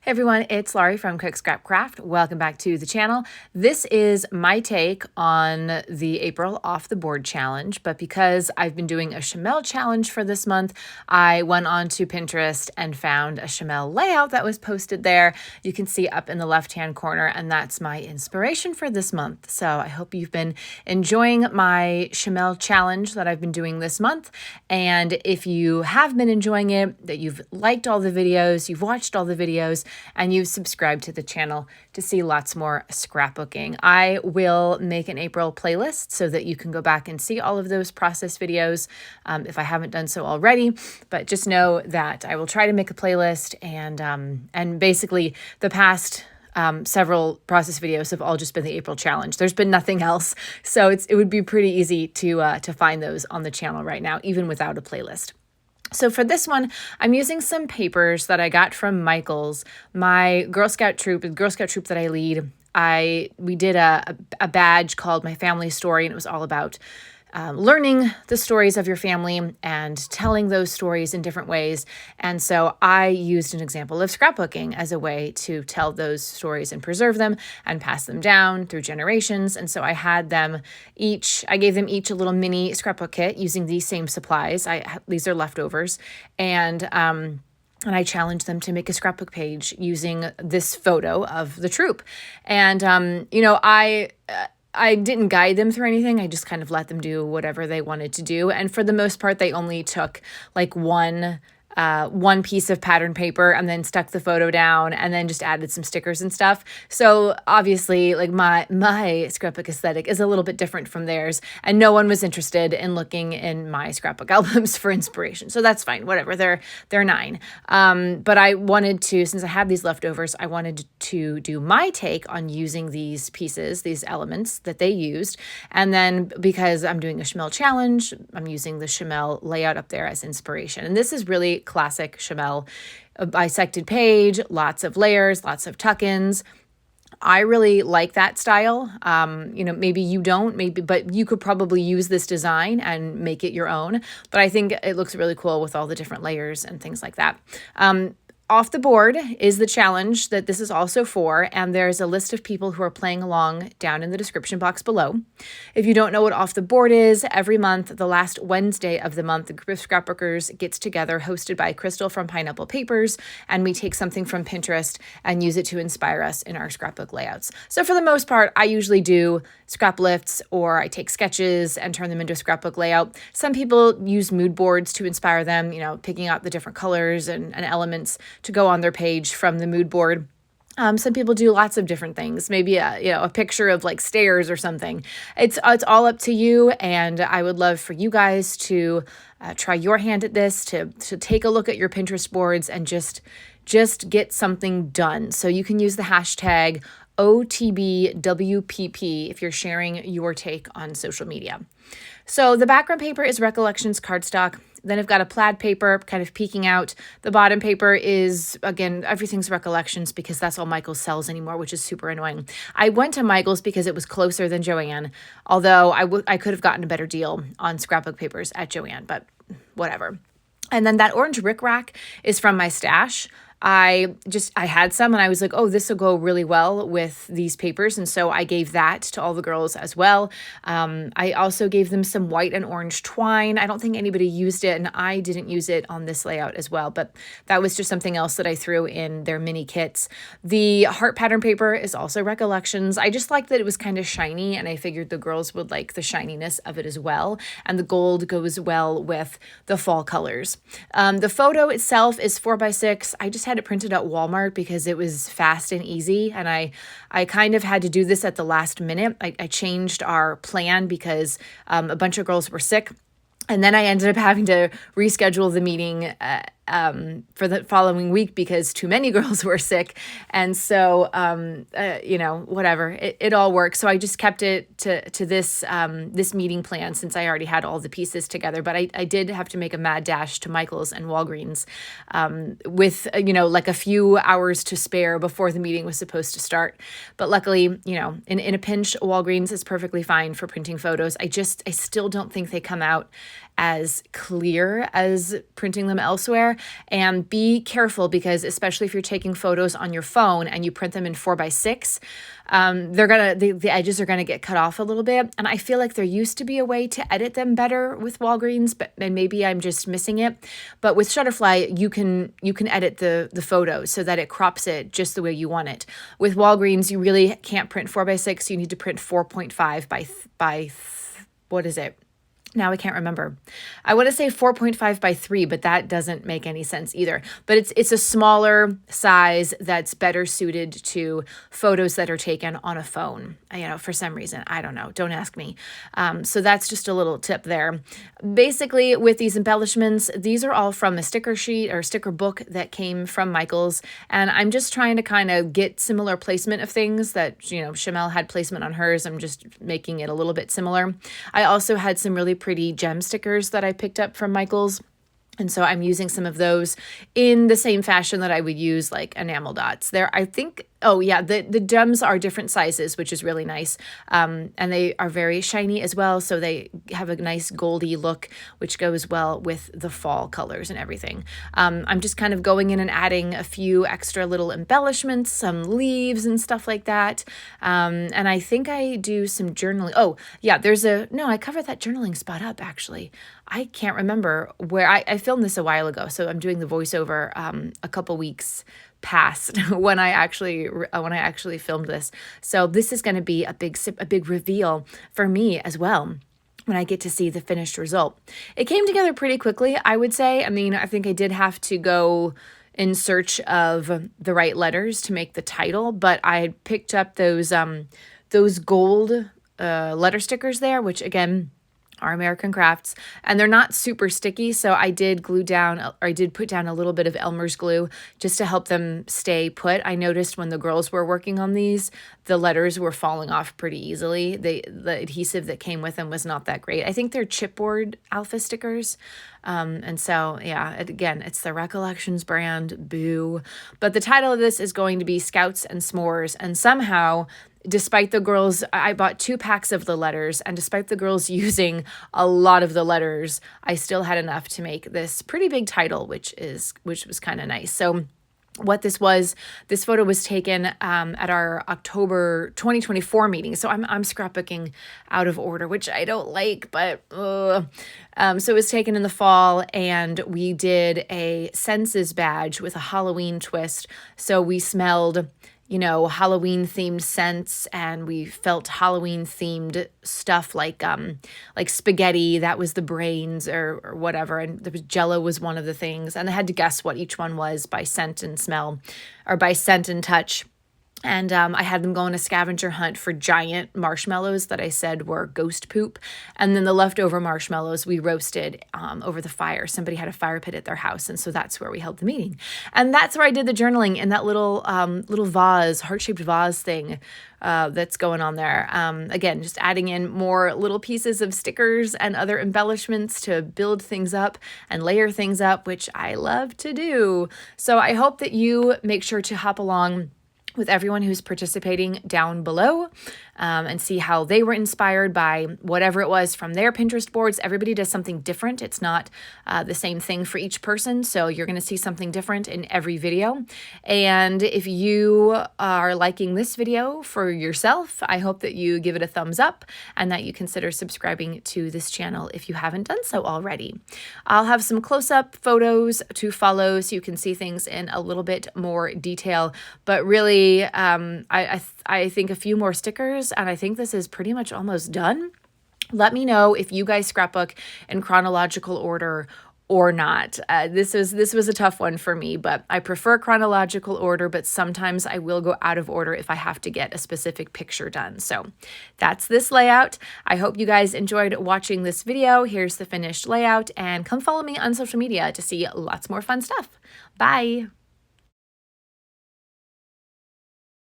Hey everyone, it's Laurie from Cook Scrap Craft. Welcome back to the channel. This is my take on the April Off the Board Challenge, but because I've been doing a Shimelle challenge for this month, I went on to Pinterest and found a Shimelle layout that was posted there. You can see up in the left-hand corner, and that's my inspiration for this month. So I hope you've been enjoying my Shimelle challenge that I've been doing this month. And if you have been enjoying it, that you've liked all the videos, you've watched all the videos, and you've subscribed to the channel to see lots more scrapbooking. I will make an April playlist so that you can go back and see all of those process videos if I haven't done so already. But just know that I will try to make a playlist, and basically the past several process videos have all just been the April challenge. There's been nothing else, so it would be pretty easy to find those on the channel right now, even without a playlist. So for this one, I'm using some papers that I got from Michael's, my Girl Scout troop, the Girl Scout troop that I lead. We did a badge called My Family Story, and it was all about learning the stories of your family and telling those stories in different ways. And so I used an example of scrapbooking as a way to tell those stories and preserve them and pass them down through generations. And so I gave them each a little mini scrapbook kit using these same supplies. These are leftovers. And I challenged them to make a scrapbook page using this photo of the troop. And, I didn't guide them through anything. I just kind of let them do whatever they wanted to do. And for the most part, they only took like one piece of pattern paper and then stuck the photo down and then just added some stickers and stuff. So obviously, like my scrapbook aesthetic is a little bit different from theirs, and no one was interested in looking in my scrapbook albums for inspiration. So that's fine, whatever. They're 9. But I wanted to, since I had these leftovers, I wanted to do my take on using these pieces, these elements that they used. And then because I'm doing a Shimelle challenge, I'm using the Shimelle layout up there as inspiration. And this is really classic Shimelle, a bisected page, lots of layers, lots of tuck-ins. I really like that style. Maybe you don't, but you could probably use this design and make it your own. But I think it looks really cool with all the different layers and things like that. Off the Board is the challenge that this is also for, and there's a list of people who are playing along down in the description box below. If you don't know what Off the Board is, every month, the last Wednesday of the month, the group of scrapbookers gets together, hosted by Crystal from Pineapple Papers, and we take something from Pinterest and use it to inspire us in our scrapbook layouts. So for the most part, I usually do scrap lifts, or I take sketches and turn them into a scrapbook layout. Some people use mood boards to inspire them, picking out the different colors and elements to go on their page from the mood board. Some people do lots of different things, maybe a picture of like stairs or something. It's all up to you, and I would love for you guys to try your hand at this, to take a look at your Pinterest boards and just get something done. So you can use the hashtag OTBWPP if you're sharing your take on social media. So the background paper is Recollections cardstock. Then I've got a plaid paper kind of peeking out. The bottom paper is, again, everything's Recollections because that's all Michael's sells anymore, which is super annoying. I went to Michael's because it was closer than Joann, although I could have gotten a better deal on scrapbook papers at Joann, but whatever. And then that orange rickrack is from my stash. I had some and I was like, oh, this will go really well with these papers. And so I gave that to all the girls as well. I also gave them some white and orange twine. I don't think anybody used it, and I didn't use it on this layout as well, but that was just something else that I threw in their mini kits. The heart pattern paper is also Recollections. I just liked that it was kind of shiny, and I figured the girls would like the shininess of it as well. And the gold goes well with the fall colors. The photo itself is 4x6. I just had it printed at Walmart because it was fast and easy, and I kind of had to do this at the last minute. I changed our plan because a bunch of girls were sick, and then I ended up having to reschedule the meeting for the following week because too many girls were sick. And so, whatever, it all works. So I just kept it to this meeting plan since I already had all the pieces together. But I did have to make a mad dash to Michael's and Walgreens with, like a few hours to spare before the meeting was supposed to start. But luckily, in a pinch, Walgreens is perfectly fine for printing photos. I still don't think they come out as clear as printing them elsewhere. And be careful because especially if you're taking photos on your phone and you print them in 4x6, the edges are gonna get cut off a little bit. And I feel like there used to be a way to edit them better with Walgreens, and maybe I'm just missing it. But with Shutterfly, you can edit the photos so that it crops it just the way you want it. With Walgreens, you really can't print 4x6. You need to print 4.5 by what is it? Now I can't remember. I want to say 4.5 by 3, but that doesn't make any sense either. But it's a smaller size that's better suited to photos that are taken on a phone. For some reason, I don't know. Don't ask me. So that's just a little tip there. Basically, with these embellishments, these are all from a sticker sheet or sticker book that came from Michaels, and I'm just trying to kind of get similar placement of things that Shimelle had placement on hers. I'm just making it a little bit similar. I also had some really pretty gem stickers that I picked up from Michaels. And so I'm using some of those in the same fashion that I would use like enamel dots. I think, oh yeah, the gems are different sizes, which is really nice. And they are very shiny as well. So they have a nice goldy look, which goes well with the fall colors and everything. I'm just kind of going in and adding a few extra little embellishments, some leaves and stuff like that. And I think I do some journaling. Oh yeah, I covered that journaling spot up actually. I can't remember where I filmed this a while ago. So I'm doing the voiceover a couple weeks past when I actually filmed this. So this is going to be a big reveal for me as well when I get to see the finished result. It came together pretty quickly, I would say. I think I did have to go in search of the right letters to make the title, but I had picked up those gold letter stickers there, which again are American Crafts, and they're not super sticky. So I did put down a little bit of Elmer's glue just to help them stay put. I noticed when the girls were working on these, the letters were falling off pretty easily. The adhesive that came with them was not that great. I think they're chipboard alpha stickers. And so, yeah, again, it's the Recollections brand, boo. But the title of this is going to be Scouts and S'mores. And somehow, despite the girls, I bought 2 packs of the letters, and despite the girls using a lot of the letters, I still had enough to make this pretty big title, which was kind of nice. So what this photo was taken at our October 2024 meeting. So I'm scrapbooking out of order, which I don't like, but so it was taken in the fall, and we did a senses badge with a Halloween twist. So we smelled Halloween themed scents, and we felt Halloween themed stuff like spaghetti. That was the brains or whatever. And there was Jello was one of the things. And I had to guess what each one was by scent and smell, or by scent and touch. And I had them go on a scavenger hunt for giant marshmallows that I said were ghost poop. And then the leftover marshmallows we roasted over the fire. Somebody had a fire pit at their house, and so that's where we held the meeting. And that's where I did the journaling in that little vase, heart-shaped vase thing that's going on there. Again, just adding in more little pieces of stickers and other embellishments to build things up and layer things up, which I love to do. So I hope that you make sure to hop along with everyone who's participating down below and see how they were inspired by whatever it was from their Pinterest boards. Everybody does something different. It's not the same thing for each person. So you're going to see something different in every video. And if you are liking this video for yourself, I hope that you give it a thumbs up and that you consider subscribing to this channel if you haven't done so already. I'll have some close-up photos to follow so you can see things in a little bit more detail. But really, I think a few more stickers, and I think this is pretty much almost done. Let me know if you guys scrapbook in chronological order or not. This was a tough one for me, but I prefer chronological order, but sometimes I will go out of order if I have to get a specific picture done. So that's this layout. I hope you guys enjoyed watching this video. Here's the finished layout, and come follow me on social media to see lots more fun stuff. Bye.